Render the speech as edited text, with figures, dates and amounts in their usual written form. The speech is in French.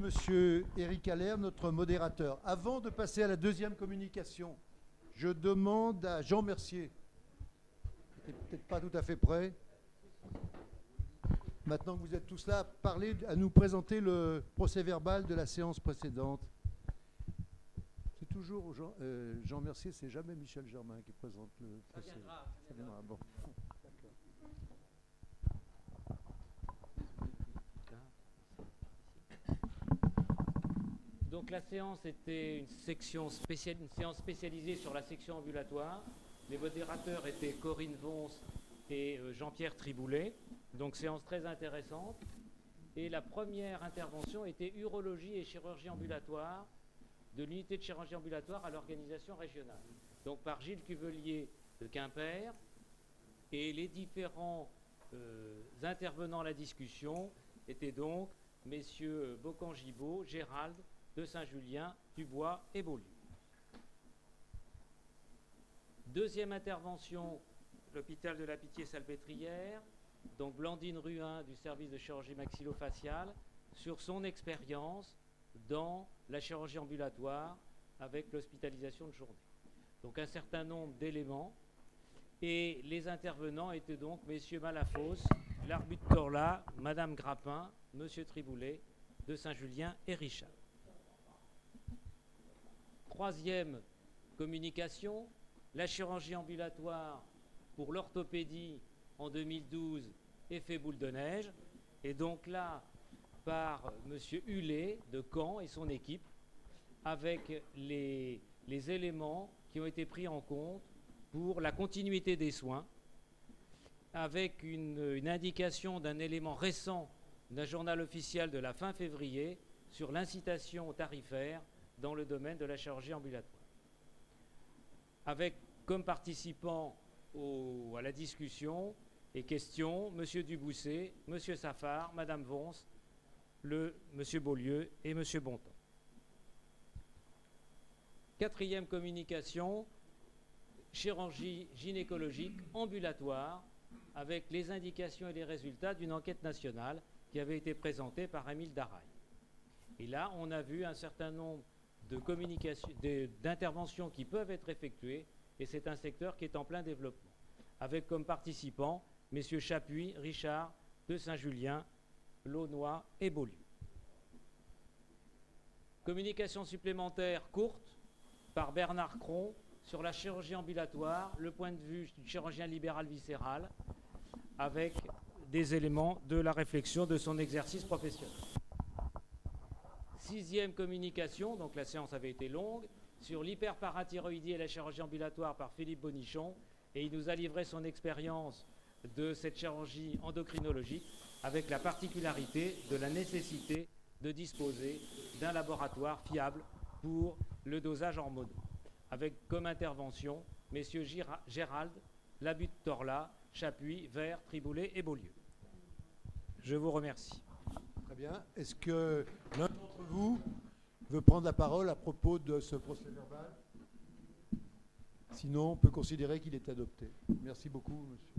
Monsieur Éric Allaire, notre modérateur. Avant de passer à la deuxième communication, je demande à Jean Mercier, qui n'est peut-être pas tout à fait prêt, maintenant que vous êtes tous là, à nous présenter le procès-verbal de la séance précédente. C'est toujours Jean Mercier, c'est jamais Michel Germain qui présente le procès. Ça viendra. Bon. Donc la séance était une séance spécialisée sur la section ambulatoire. Les modérateurs étaient Corinne Vons et Jean-Pierre Triboulet. Donc séance très intéressante. Et la première intervention était urologie et chirurgie ambulatoire de l'unité de chirurgie ambulatoire à l'organisation régionale. Donc par Gilles Cuvelier de Quimper. Et les différents intervenants à la discussion étaient donc messieurs Bocan-Gibaud, Gérald, de Saint-Julien, Dubois et Beaulieu. Deuxième intervention, l'hôpital de la Pitié-Salpêtrière, donc Blandine Ruin du service de chirurgie maxillofaciale, sur son expérience dans la chirurgie ambulatoire avec l'hospitalisation de journée. Donc un certain nombre d'éléments. Et les intervenants étaient donc messieurs Malafosse, l'arbitre Torla, madame Grappin, monsieur Triboulet, de Saint-Julien et Richard. Troisième communication, la chirurgie ambulatoire pour l'orthopédie en 2012 effet boule de neige. Et donc là, par M. Hullet de Caen et son équipe, avec les éléments qui ont été pris en compte pour la continuité des soins, avec une indication d'un élément récent d'un journal officiel de la fin février sur l'incitation tarifaire dans le domaine de la chirurgie ambulatoire. Avec comme participants à la discussion et questions, M. Dubousset, M. Safar, Mme Vons, M. Beaulieu et M. Bontemps. Quatrième communication, chirurgie gynécologique ambulatoire avec les indications et les résultats d'une enquête nationale qui avait été présentée par Émile Daraille. Et là, on a vu un certain nombre d'interventions qui peuvent être effectuées et c'est un secteur qui est en plein développement. Avec comme participants M. Chapuis, Richard, de Saint-Julien, Launois et Beaulieu. Communication supplémentaire courte par Bernard Cron sur la chirurgie ambulatoire, le point de vue du chirurgien libéral viscéral, avec des éléments de la réflexion de son exercice professionnel. Sixième communication, donc la séance avait été longue, sur l'hyperparathyroïdie et la chirurgie ambulatoire par Philippe Bonichon, et il nous a livré son expérience de cette chirurgie endocrinologique avec la particularité de la nécessité de disposer d'un laboratoire fiable pour le dosage hormonal, avec comme intervention messieurs Gérald, Labute Torla, Chapuis, Vert, Triboulet et Beaulieu. Je vous remercie. Très bien. Est-ce que l'un d'entre vous veut prendre la parole à propos de ce procès-verbal? Sinon, on peut considérer qu'il est adopté. Merci beaucoup, monsieur.